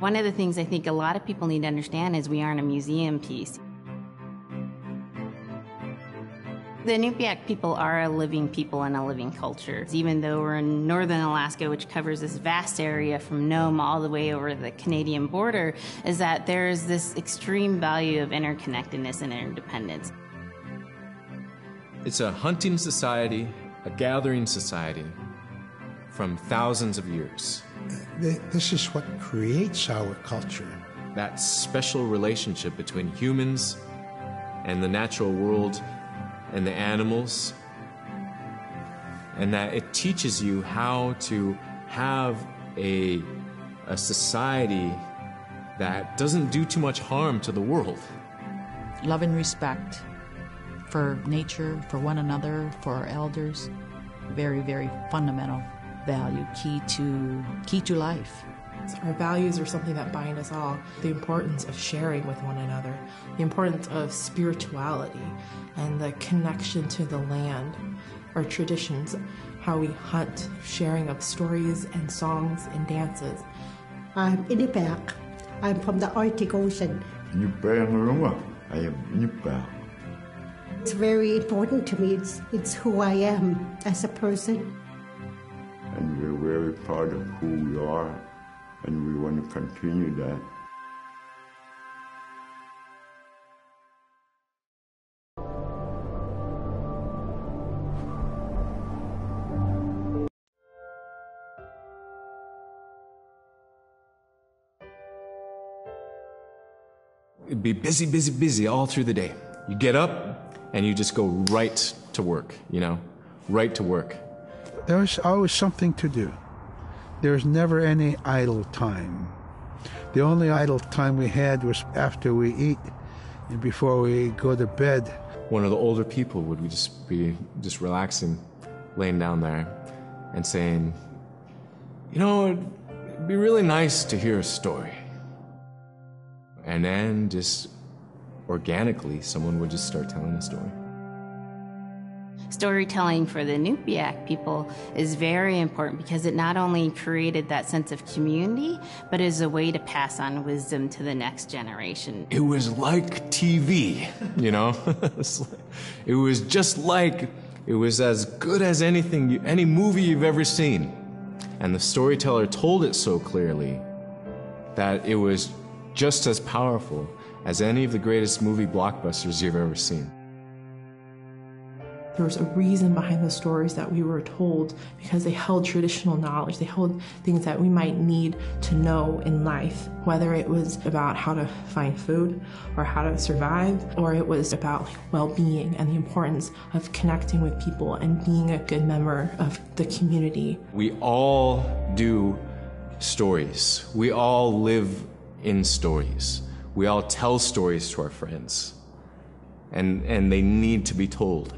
One of the things I think a lot of people need to understand is we aren't a museum piece. The Inupiaq people are a living people and a living culture. Even though we're in northern Alaska, which covers this vast area from Nome all the way over the Canadian border, is that there's this extreme value of interconnectedness and interdependence. It's a hunting society, a gathering society from thousands of years. This is what creates our culture. That special relationship between humans and the natural world and the animals, and that it teaches you how to have a society that doesn't do too much harm to the world. Love and respect for nature, for one another, for our elders. Very, very fundamental value, key to life. Our values are something that bind us all. The importance of sharing with one another, the importance of spirituality, and the connection to the land, our traditions, how we hunt, sharing of stories and songs and dances. I'm Inupiaq. I'm from the Arctic Ocean. I am Inupiaq. It's very important to me. It's who I am as a person. And we're very proud of who we are, and we want to continue that. It'd be busy, busy, busy all through the day. You get up and you just go right to work, right to work. There was always something to do. There was never any idle time. The only idle time we had was after we eat and before we go to bed. One of the older people would be relaxing, laying down there and saying, it'd be really nice to hear a story. And then just organically, someone would just start telling a story. Storytelling for the Inupiaq people is very important because it not only created that sense of community, but is a way to pass on wisdom to the next generation. It was like TV, It was just like, it was as good as any movie you've ever seen. And the storyteller told it so clearly that it was just as powerful as any of the greatest movie blockbusters you've ever seen. There was a reason behind the stories that we were told because they held traditional knowledge. They held things that we might need to know in life, whether it was about how to find food or how to survive, or it was about well-being and the importance of connecting with people and being a good member of the community. We all do stories. We all live in stories. We all tell stories to our friends. And they need to be told.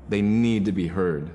They need to be heard.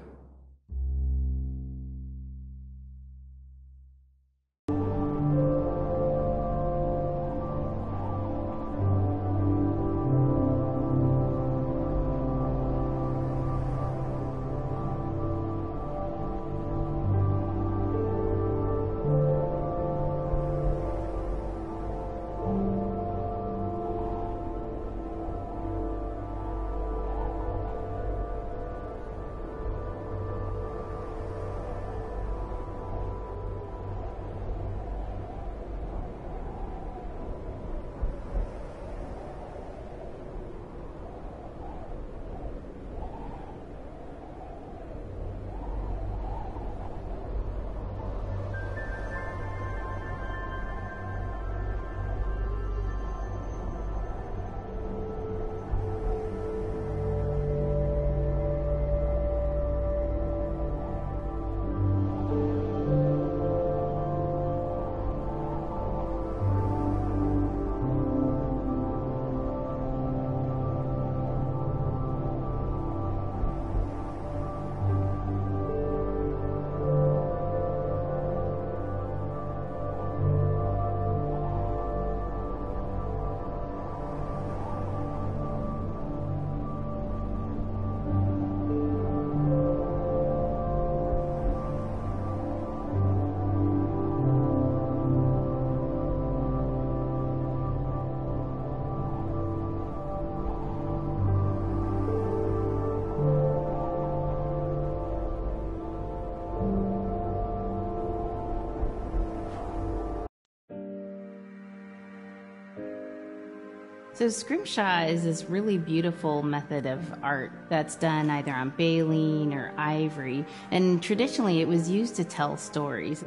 So scrimshaw is this really beautiful method of art that's done either on baleen or ivory, and traditionally it was used to tell stories.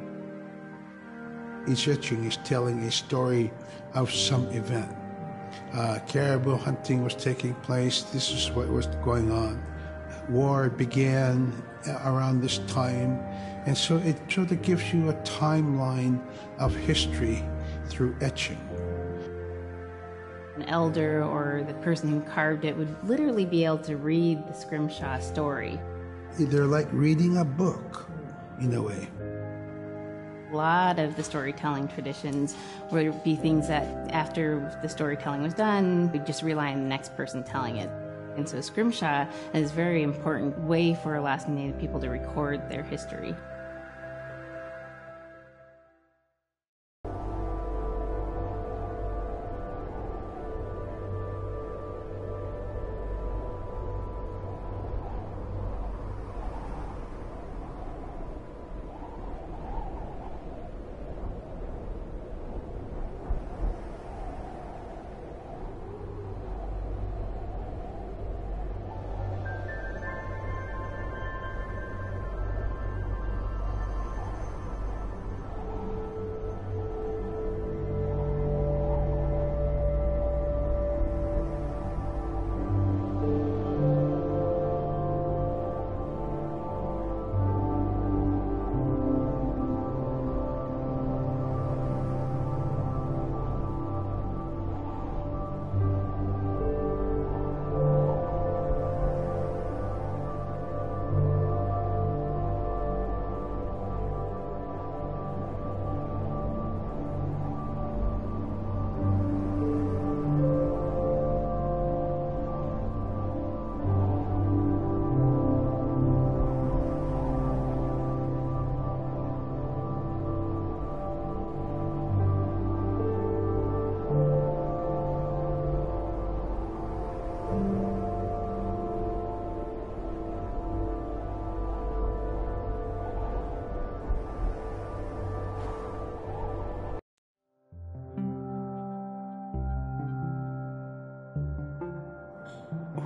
Each etching is telling a story of some event. Caribou hunting was taking place. This is what was going on. War began around this time, and so it sort of gives you a timeline of history through etching. An elder or the person who carved it would literally be able to read the scrimshaw story. They're like reading a book, in a way. A lot of the storytelling traditions would be things that after the storytelling was done, we'd just rely on the next person telling it. And so scrimshaw is a very important way for Alaskan Native people to record their history.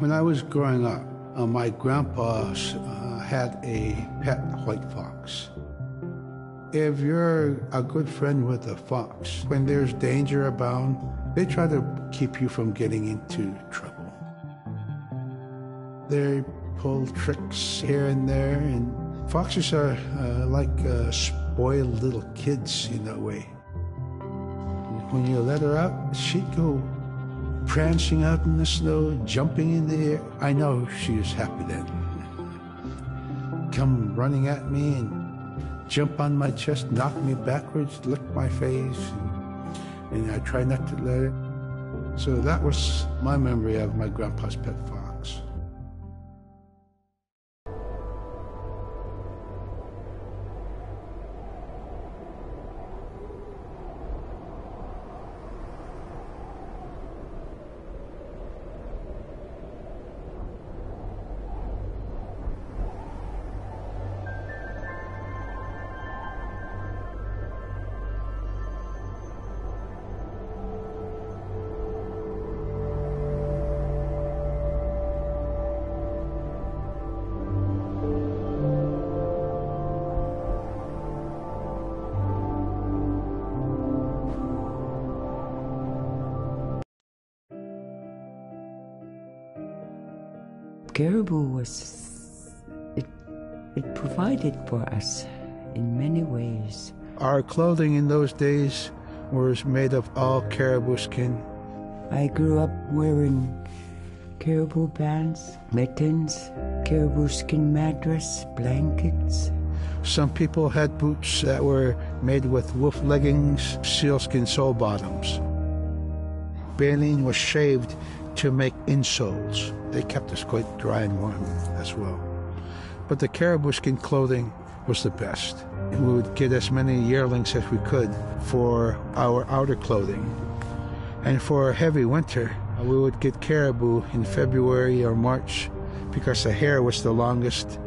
When I was growing up, my grandpa had a pet white fox. If you're a good friend with a fox, when there's danger abound, they try to keep you from getting into trouble. They pull tricks here and there, and foxes are like spoiled little kids in a way. When you let her out, she'd go prancing out in the snow, jumping in the air. I know she was happy then. Come running at me and jump on my chest, knock me backwards, lick my face, and I try not to let her. So that was my memory of my grandpa's pet fox. Caribou it provided for us in many ways. Our clothing in those days was made of all caribou skin. I grew up wearing caribou pants, mittens, caribou skin mattress, blankets. Some people had boots that were made with wolf leggings, sealskin sole bottoms. Baleen was shaved to make insoles. They kept us quite dry and warm as well. But the caribou skin clothing was the best. And we would get as many yearlings as we could for our outer clothing. And for a heavy winter, we would get caribou in February or March because the hair was the longest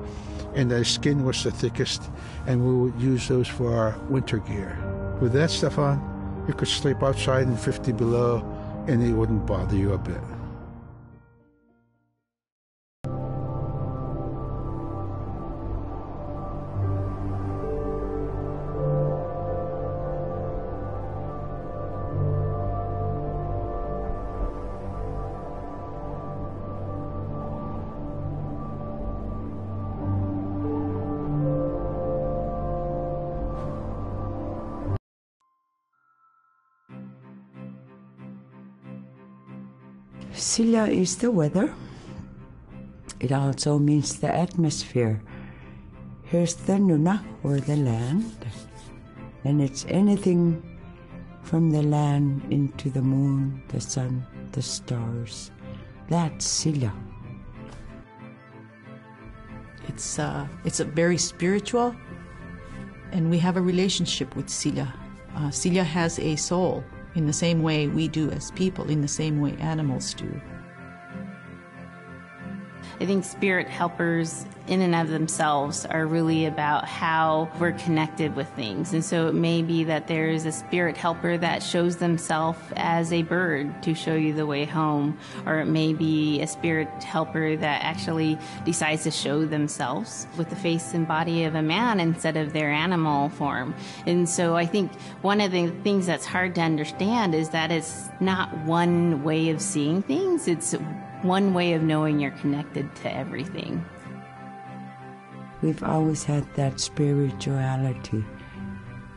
and the skin was the thickest, and we would use those for our winter gear. With that stuff on, you could sleep outside in 50 below and it wouldn't bother you a bit. Sila is the weather. It also means the atmosphere. Here's the nuna, or the land. And it's anything from the land into the moon, the sun, the stars. That's Sila. It's a very spiritual, and we have a relationship with Sila. Sila has a soul in the same way we do as people, in the same way animals do. I think spirit helpers in and of themselves are really about how we're connected with things. And so it may be that there is a spirit helper that shows themselves as a bird to show you the way home, or it may be a spirit helper that actually decides to show themselves with the face and body of a man instead of their animal form. And so I think one of the things that's hard to understand is that it's not one way of seeing things, it's one way of knowing you're connected to everything. We've always had that spirituality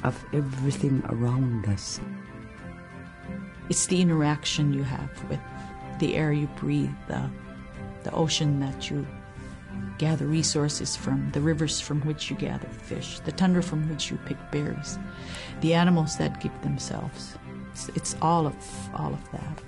of everything around us. It's the interaction you have with the air you breathe, the ocean that you gather resources from, the rivers from which you gather fish, the tundra from which you pick berries, the animals that give themselves. It's all of that.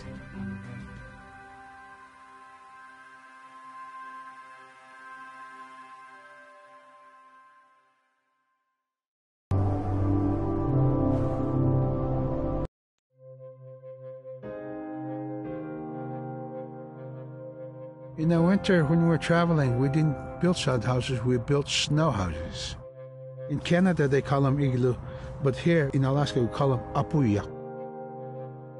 In the winter, when we were traveling, we didn't build sod houses, we built snow houses. In Canada, they call them igloo, but here in Alaska, we call them apuya.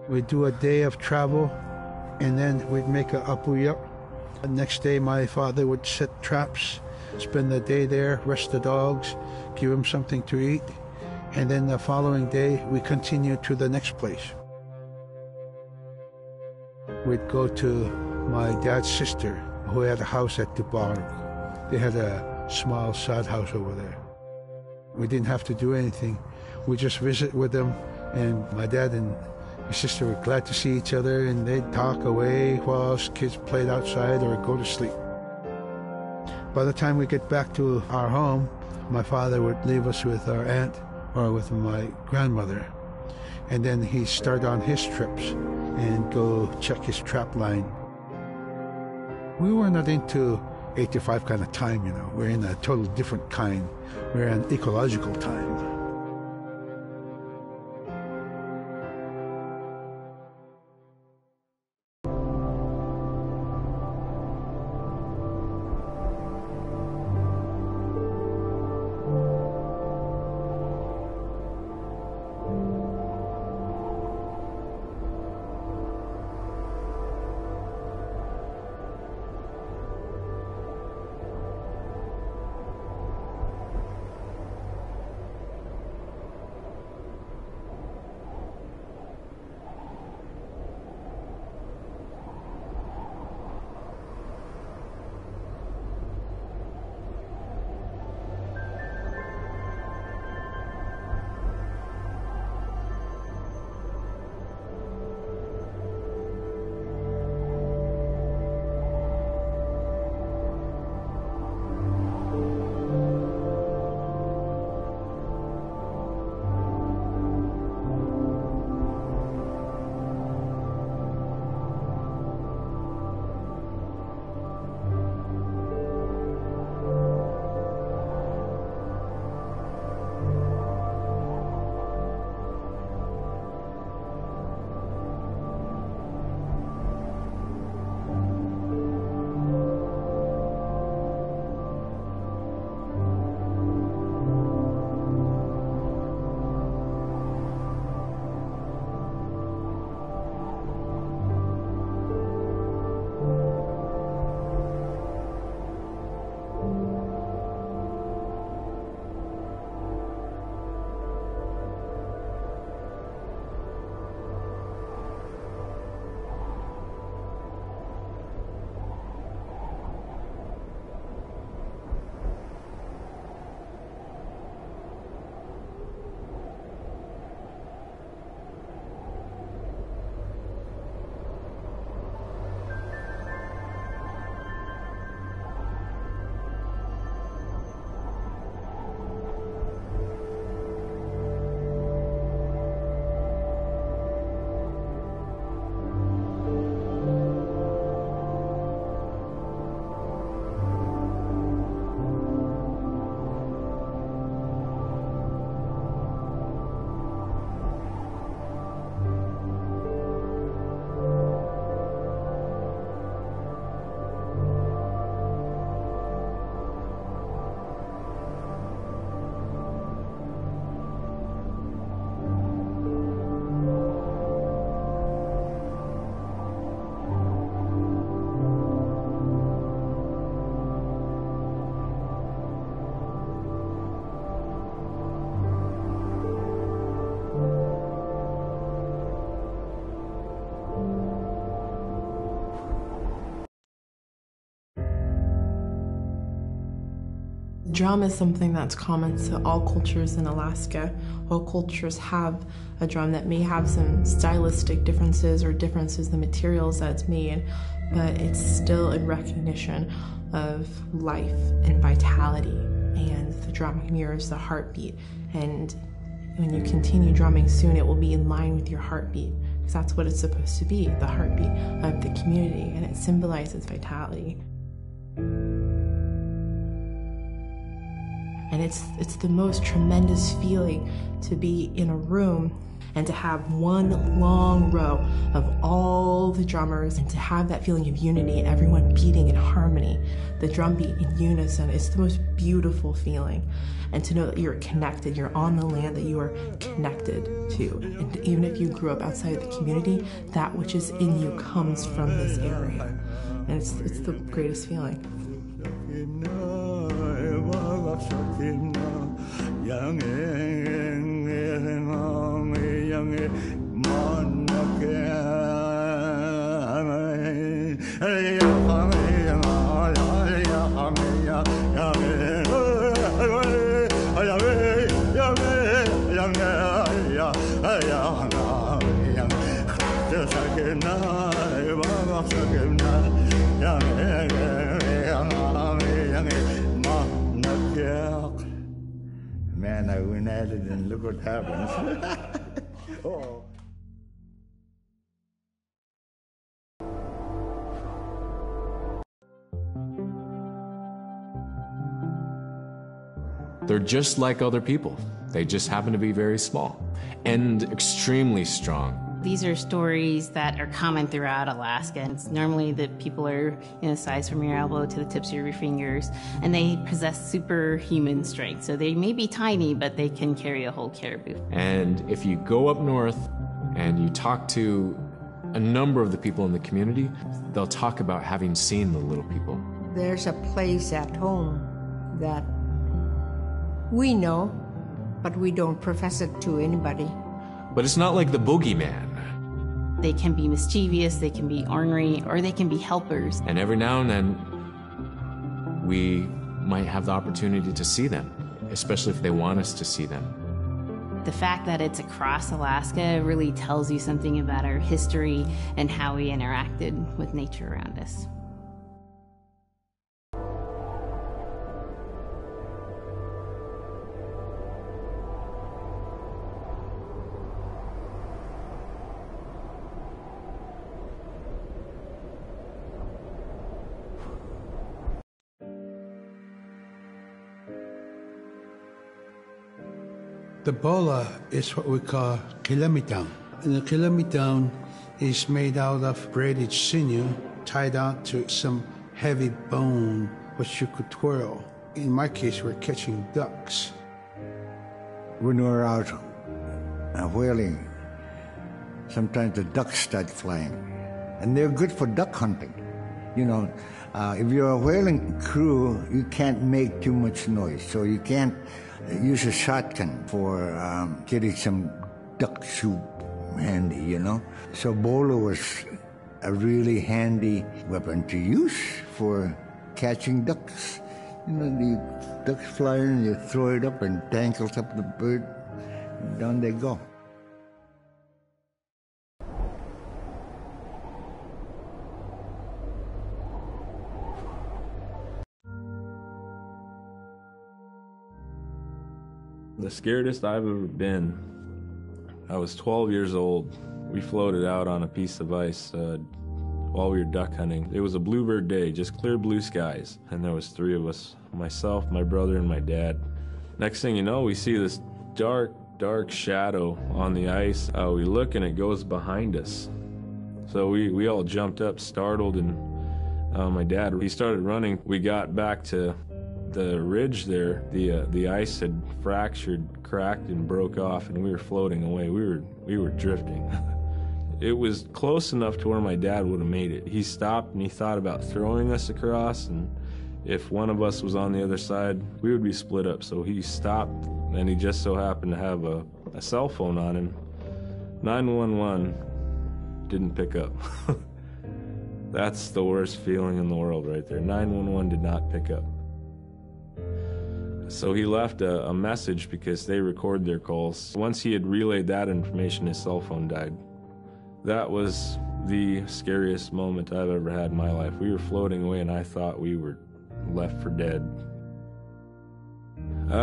We'd do a day of travel, and then we'd make a apuya. The next day, my father would set traps, spend the day there, rest the dogs, give them something to eat, and then the following day, we continued to the next place. We'd go to my dad's sister, who had a house at Deurgesx. They had a small sod house over there. We didn't have to do anything. We just visit with them, and my dad and my sister were glad to see each other, and they'd talk away while us kids played outside or go to sleep. By the time we get back to our home, my father would leave us with our aunt or with my grandmother, and then he'd start on his trips and go check his trap line. We were not into 8 to 5 kind of time, you know. We're in a total different kind. We're in ecological time. Drum is something that's common to all cultures in Alaska. All cultures have a drum that may have some stylistic differences or differences in the materials that it's made, but it's still in recognition of life and vitality, and the drum mirrors the heartbeat. And when you continue drumming soon, it will be in line with your heartbeat, because that's what it's supposed to be, the heartbeat of the community, and it symbolizes vitality. And it's the most tremendous feeling to be in a room and to have one long row of all the drummers and to have that feeling of unity and everyone beating in harmony, the drum beat in unison. It's the most beautiful feeling. And to know that you're connected, you're on the land that you are connected to. And even if you grew up outside of the community, that which is in you comes from this area. And it's the greatest feeling. Man, I went at it and look what happens. Oh. They're just like other people. They just happen to be very small and extremely strong. These are stories that are common throughout Alaska. It's normally that people are, size from your elbow to the tips of your fingers, and they possess superhuman strength. So they may be tiny, but they can carry a whole caribou. And if you go up north and you talk to a number of the people in the community, they'll talk about having seen the little people. There's a place at home that we know, but we don't profess it to anybody. But it's not like the boogeyman. They can be mischievous, they can be ornery, or they can be helpers. And every now and then, we might have the opportunity to see them, especially if they want us to see them. The fact that it's across Alaska really tells you something about our history and how we interacted with nature around us. The bola is what we call kilometon. And the kilometon is made out of braided sinew tied out to some heavy bone which you could twirl. In my case, we're catching ducks. When we're out whaling, sometimes the ducks start flying. And they're good for duck hunting. If you're a whaling crew, you can't make too much noise, so you can't use a shotgun for getting some duck soup handy, So bola was a really handy weapon to use for catching ducks. The ducks fly in, you throw it up and tangles up the bird, and down they go. The scaredest I've ever been, I was 12 years old. We floated out on a piece of ice while we were duck hunting. It was a bluebird day, just clear blue skies. And there was 3 of us, myself, my brother, and my dad. Next thing you know, we see this dark shadow on the ice. We look and it goes behind us. So we all jumped up, startled, and my dad, he started running. We got back to the ridge there. The ice had fractured, cracked, and broke off, and we were floating away. We were drifting. It was close enough to where my dad would have made it. He stopped and he thought about throwing us across, and if one of us was on the other side, we would be split up. So he stopped, and he just so happened to have a cell phone on him. 911 didn't pick up. That's the worst feeling in the world right there. 911 did not pick up. So he left a message because they record their calls. Once he had relayed that information, his cell phone died. That was the scariest moment I've ever had in my life. We were floating away and I thought we were left for dead.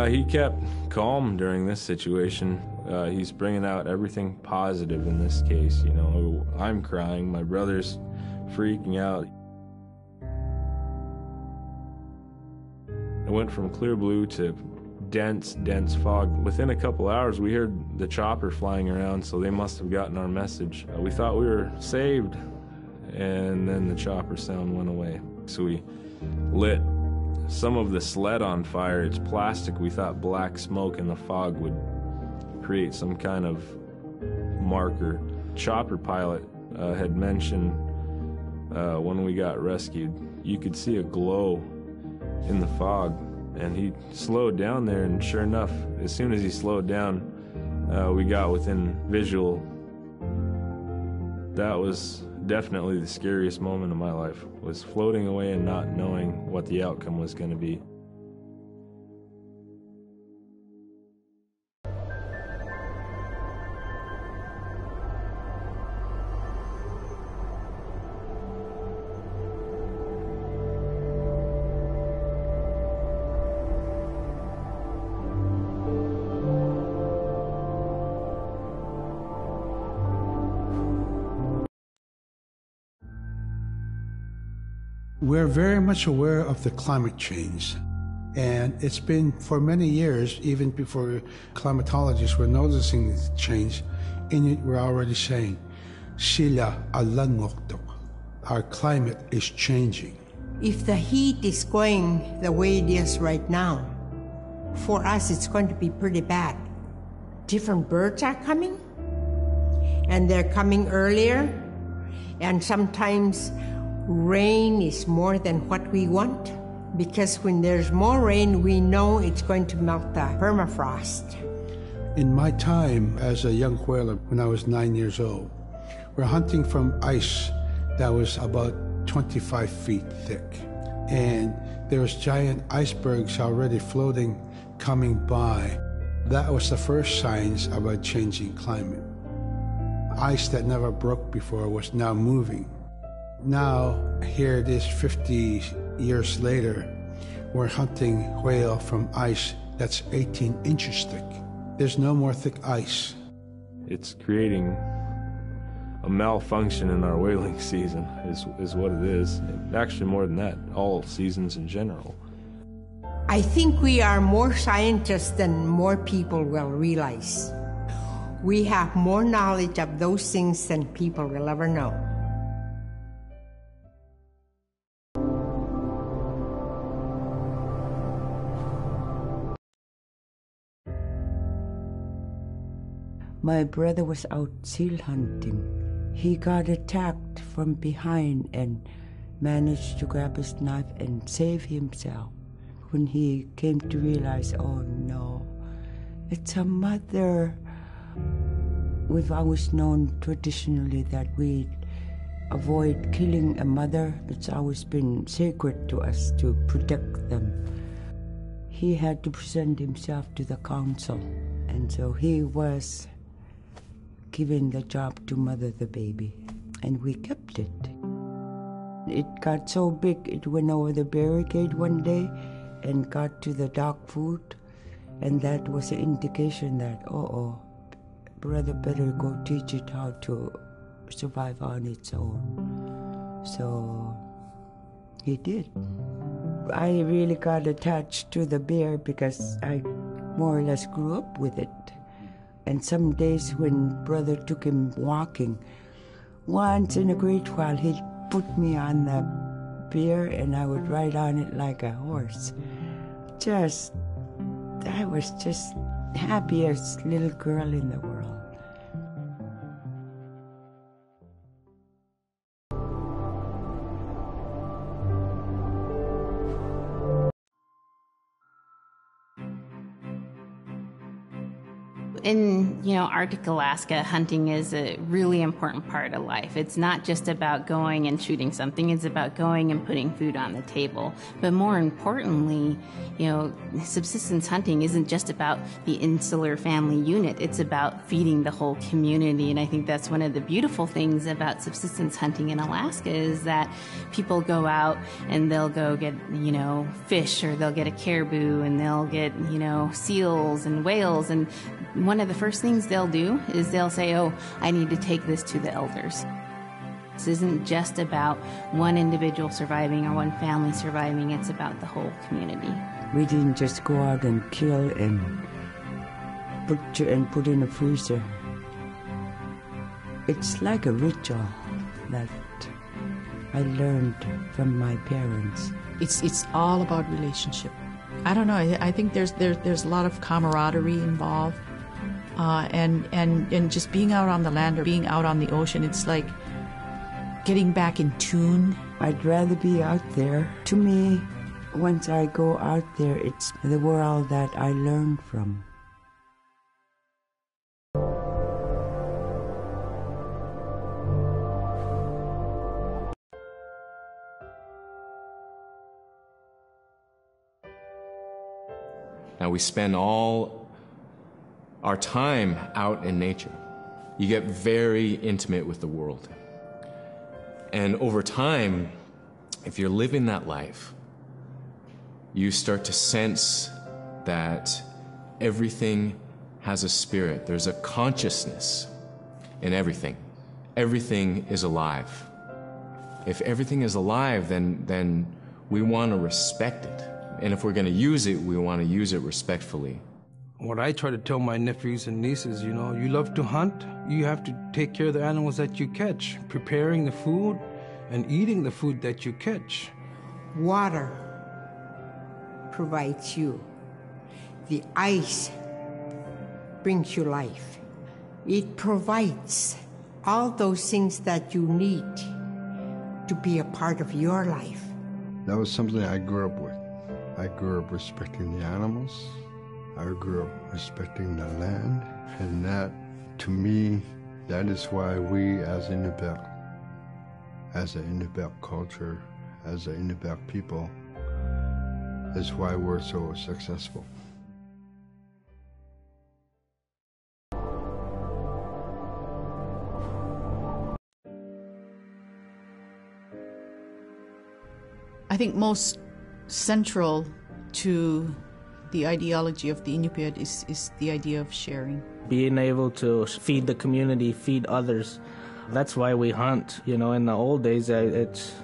He kept calm during this situation. He's bringing out everything positive in this case. You know, I'm crying, my brother's freaking out. It went from clear blue to dense fog. Within a couple hours, we heard the chopper flying around, so they must have gotten our message. We thought we were saved, and then the chopper sound went away. So we lit some of the sled on fire. It's plastic. We thought black smoke in the fog would create some kind of marker. Chopper pilot had mentioned when we got rescued, you could see a glow in the fog, and he slowed down there, and sure enough, as soon as he slowed down, we got within visual. That was definitely the scariest moment of my life, was floating away and not knowing what the outcome was going to be. We're very much aware of the climate change, and it's been for many years, even before climatologists were noticing the change. Inuit were already saying, "Sila alangokto." Our climate is changing. If the heat is going the way it is right now, for us it's going to be pretty bad. Different birds are coming, and they're coming earlier, and sometimes rain is more than what we want, because when there's more rain, we know it's going to melt the permafrost. In my time as a young whaler, when I was 9 years old, we're hunting from ice that was about 25 feet thick. And there was giant icebergs already floating, coming by. That was the first signs of a changing climate. Ice that never broke before was now moving. Now, here it is 50 years later, we're hunting whale from ice that's 18 inches thick. There's no more thick ice. It's creating a malfunction in our whaling season, is what it is. Actually, more than that, all seasons in general. I think we are more scientists than more people will realize. We have more knowledge of those things than people will ever know. My brother was out seal hunting. He got attacked from behind and managed to grab his knife and save himself. When he came to realize, oh no, it's a mother. We've always known traditionally that we avoid killing a mother. It's always been sacred to us to protect them. He had to present himself to the council, and so he was given the job to mother the baby, and we kept it. It got so big, it went over the barricade one day and got to the dog food, and that was an indication that, brother better go teach it how to survive on its own. So he did. I really got attached to the bear because I more or less grew up with it. And some days when brother took him walking, once in a great while he'd put me on the bear and I would ride on it like a horse. I was just happiest little girl in the world. In, Arctic Alaska, hunting is a really important part of life. It's not just about going and shooting something, it's about going and putting food on the table. But more importantly, subsistence hunting isn't just about the insular family unit, it's about feeding the whole community. And I think that's one of the beautiful things about subsistence hunting in Alaska is that people go out and they'll go get, fish, or they'll get a caribou, and they'll get, seals and whales, and one of the first things they'll do is they'll say, oh, I need to take this to the elders. This isn't just about one individual surviving or one family surviving, it's about the whole community. We didn't just go out and kill and put in a freezer. It's like a ritual that I learned from my parents. It's all about relationship. I don't know. I think there's a lot of camaraderie involved, and just being out on the land or being out on the ocean. It's like getting back in tune. I'd rather be out there. To me, once I go out there, it's the world that I learn from. Now, we spend all our time out in nature. You get very intimate with the world. And over time, if you're living that life, you start to sense that everything has a spirit. There's a consciousness in everything. Everything is alive. If everything is alive, then we want to respect it. And if we're going to use it, we want to use it respectfully. What I try to tell my nephews and nieces, you love to hunt, you have to take care of the animals that you catch, preparing the food and eating the food that you catch. Water provides you. The ice brings you life. It provides all those things that you need to be a part of your life. That was something I grew up with. I grew up respecting the animals. I grew up respecting the land. And that, to me, that is why we as Inupiaq, as an Inupiaq culture, as an Inupiaq people, is why we're so successful. I think most central to the ideology of the Inupiat is the idea of sharing. Being able to feed the community, feed others. That's why we hunt. In the old days, that's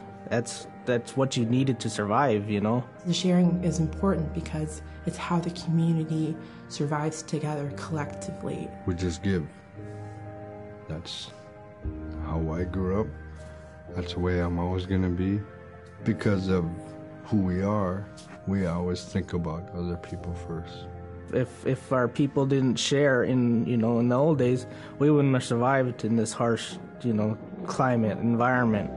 what you needed to survive, The sharing is important because it's how the community survives together collectively. We just give. That's how I grew up. That's the way I'm always going to be. Because of who we are, we always think about other people first. If our people didn't share in the old days, we wouldn't have survived in this harsh, climate, environment.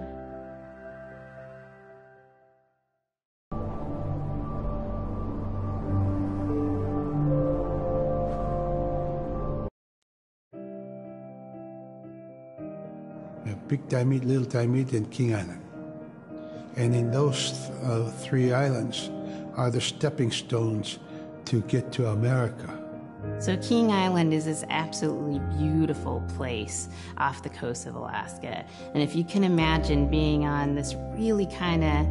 Big Diamond, Little Diamond, and King Island. And in those three islands are the stepping stones to get to America. So King Island is this absolutely beautiful place off the coast of Alaska. And if you can imagine being on this really kind of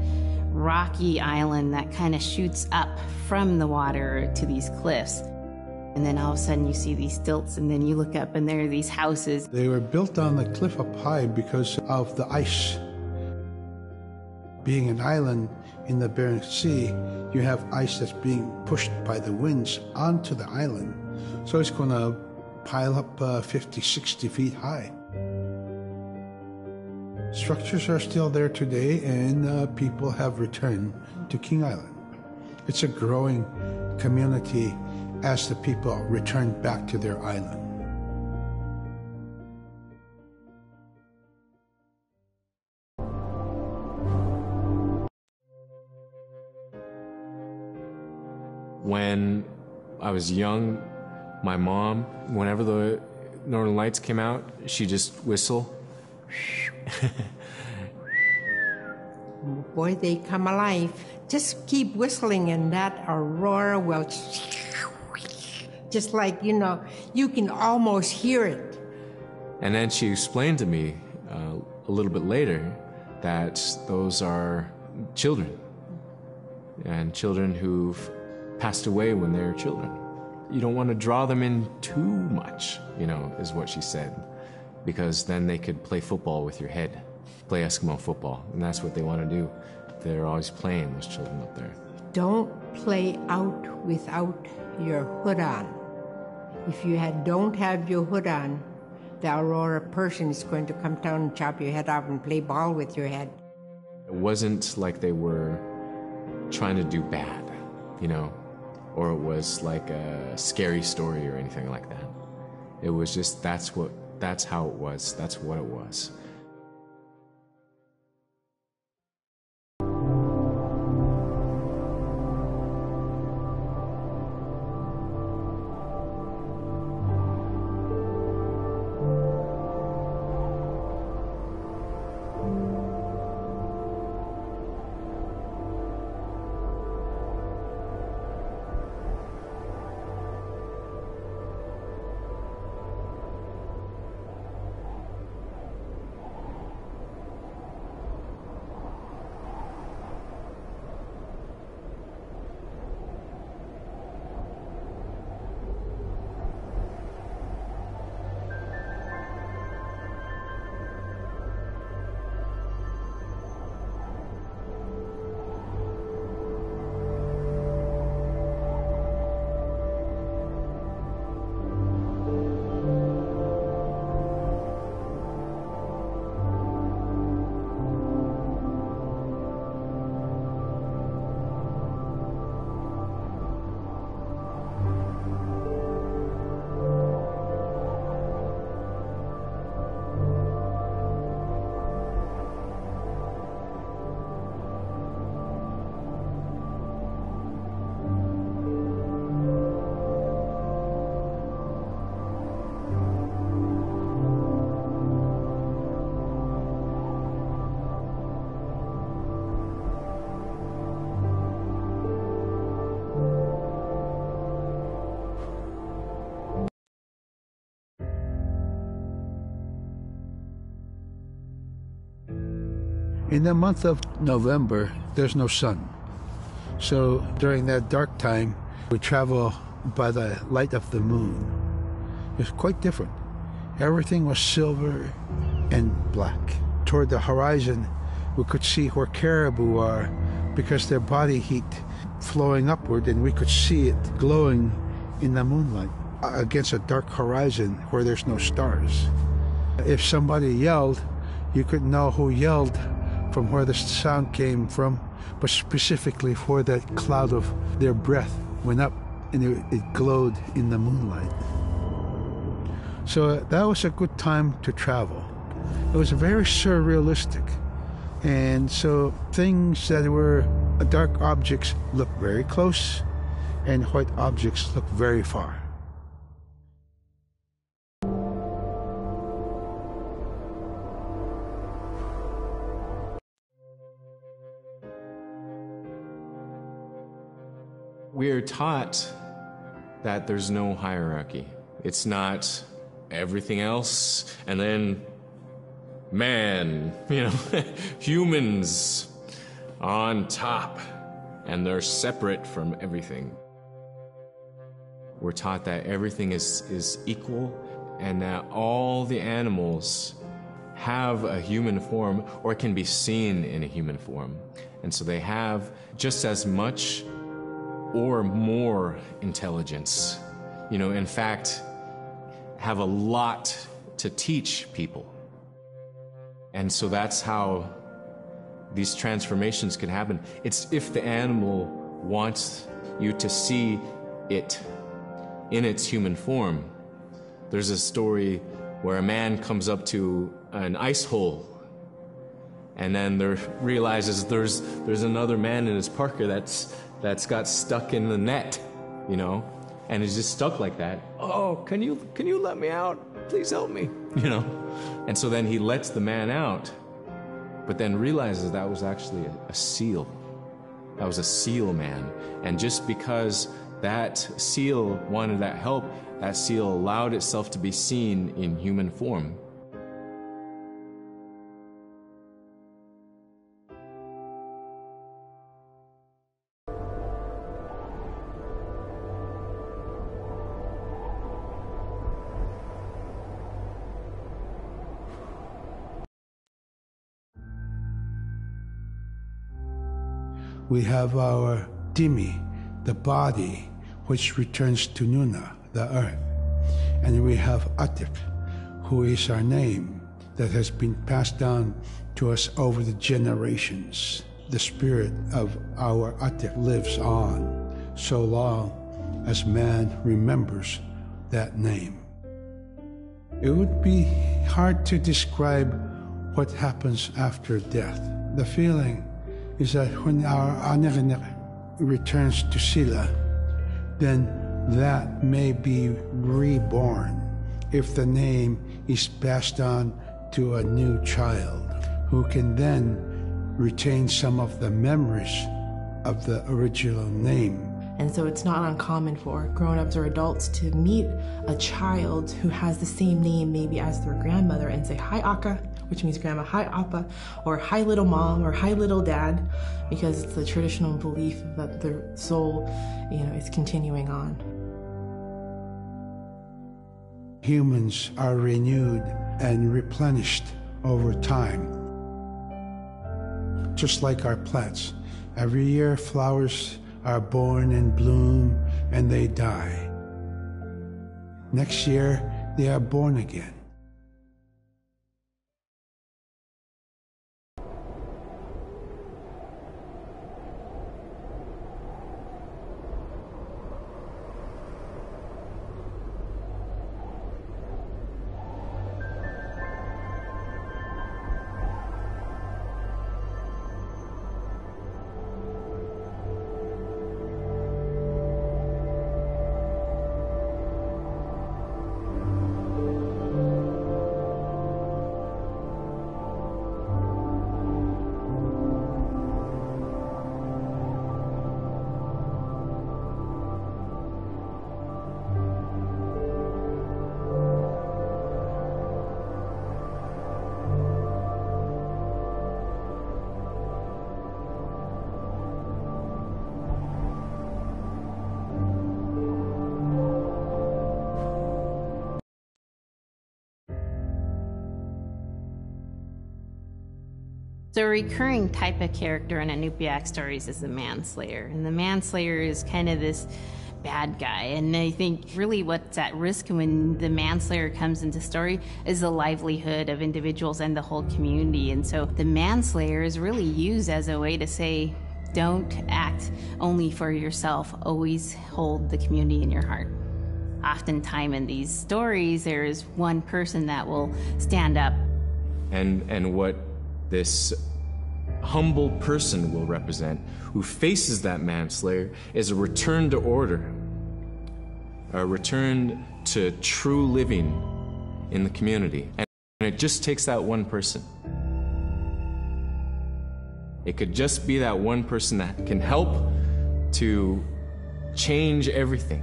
rocky island that kind of shoots up from the water to these cliffs, and then all of a sudden you see these stilts, and then you look up and there are these houses. They were built on the cliff up high because of the ice. Being an island in the Bering Sea, you have ice that's being pushed by the winds onto the island. So it's going to pile up 50, 60 feet high. Structures are still there today, and people have returned to King Island. It's a growing community as the people return back to their island. When I was young, My mom, whenever the Northern Lights came out, she'd just whistle. Boy, they come alive. Just keep whistling and that aurora will, just like, you know, you can almost hear it. And then she explained to me a little bit later that those are children, and children who've passed away when they were children. You don't want to draw them in too much, you know, is what she said, because then they could play football with your head, play Eskimo football, and that's what they want to do. They're always playing, those children up there. Don't play out without your hood on. If you don't have your hood on, the Aurora person is going to come down and chop your head off and play ball with your head. It wasn't like they were trying to do bad, you know, or it was like a scary story or anything like that. It was just, that's how it was. That's what it was. In the month of November, there's no sun. So during that dark time, we travel by the light of the moon. It's quite different. Everything was silver and black. Toward the horizon, we could see where caribou are because their body heat flowing upward, and we could see it glowing in the moonlight against a dark horizon where there's no stars. If somebody yelled, you could know who yelled from where the sound came from, but specifically where that cloud of their breath went up and it glowed in the moonlight. So that was a good time to travel. It was very surrealistic. And so things that were dark objects look very close, and white objects look very far. We're taught that there's no hierarchy. It's not everything else and then man, you know, humans on top, and they're separate from everything. We're taught that everything is equal, and that all the animals have a human form or can be seen in a human form. And so they have just as much or more intelligence. You know, in fact, have a lot to teach people. And so that's how these transformations can happen. It's if the animal wants you to see it in its human form. There's a story where a man comes up to an ice hole, and then realizes there's another man in his parka that's got stuck in the net, you know? and is just stuck like that. Oh, can you let me out? Please help me, you know? And so then he lets the man out, but then realizes that was actually a seal. That was a seal man. And just because that seal wanted that help, that seal allowed itself to be seen in human form. We have our Dimi, the body, which returns to Nuna, the earth. And we have Atik, who is our name that has been passed down to us over the generations. The spirit of our Atik lives on so long as man remembers that name. It would be hard to describe what happens after death. The feeling is that when our Anik returns to Sila, then that may be reborn if the name is passed on to a new child who can then retain some of the memories of the original name. And so it's not uncommon for grown-ups or adults to meet a child who has the same name maybe as their grandmother and say, "Hi, Aka," which means grandma, "Hi, Appa," or "Hi, little mom," or "Hi, little dad," because it's the traditional belief that the soul, is continuing on. Humans are renewed and replenished over time. Just like our plants. Every year flowers are born and bloom and they die. Next year they are born again. So a recurring type of character in Inupiaq stories is the manslayer. And the manslayer is kind of this bad guy. And I think really what's at risk when the manslayer comes into story is the livelihood of individuals and the whole community. And so the manslayer is really used as a way to say, don't act only for yourself. Always hold the community in your heart. Oftentimes in these stories, there is one person that will stand up. And what this humble person will represent, who faces that manslayer, is a return to order, a return to true living in the community. And it just takes that one person. It could just be that one person that can help to change everything.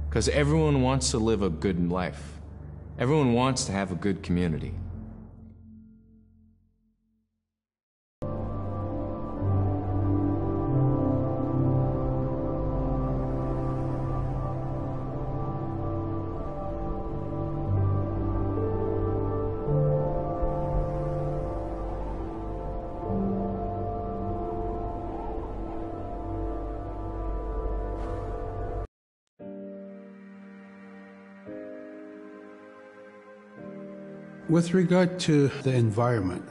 Because everyone wants to live a good life. Everyone wants to have a good community. With regard to the environment,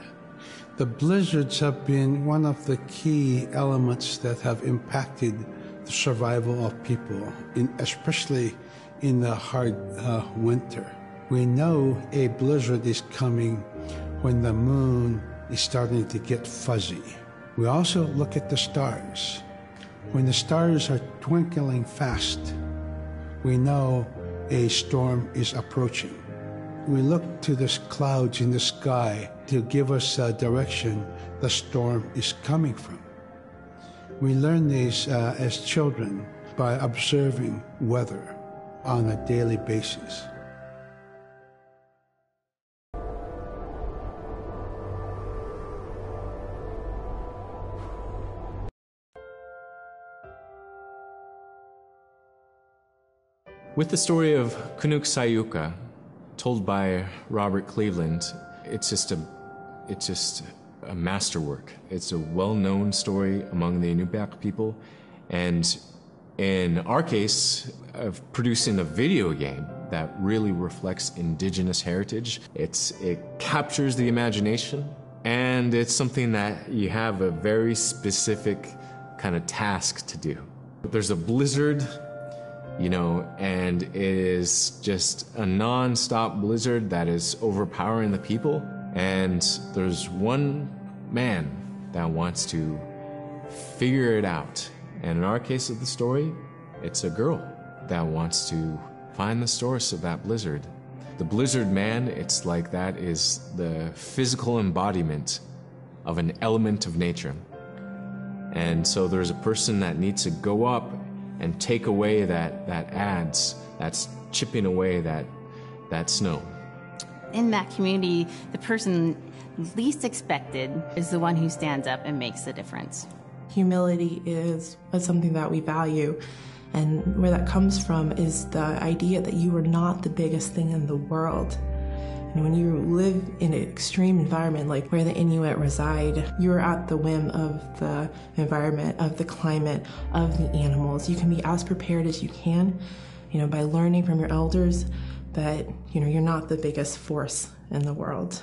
the blizzards have been one of the key elements that have impacted the survival of people, especially in the hard winter. We know a blizzard is coming when the moon is starting to get fuzzy. We also look at the stars. When the stars are twinkling fast, we know a storm is approaching. We look to the clouds in the sky to give us a direction the storm is coming from. We learn these as children by observing weather on a daily basis. With the story of Kunuk Sayuka, told by Robert Cleveland, it's just a masterwork. It's a well-known story among the Inupiaq people, and in our case, of producing a video game that really reflects indigenous heritage. It captures the imagination, and it's something that you have a very specific kind of task to do. There's a blizzard, and it is just a non-stop blizzard that is overpowering the people. And there's one man that wants to figure it out. And in our case of the story, it's a girl that wants to find the source of that blizzard. The blizzard man, it's like that is the physical embodiment of an element of nature. And so there's a person that needs to go up and take away that adze, that's chipping away that snow. In that community, the person least expected is the one who stands up and makes the difference. Humility is something that we value, and where that comes from is the idea that you are not the biggest thing in the world. And when you live in an extreme environment like where the Inuit reside, you're at the whim of the environment, of the climate, of the animals. You can be as prepared as you can, by learning from your elders, but you're not the biggest force in the world.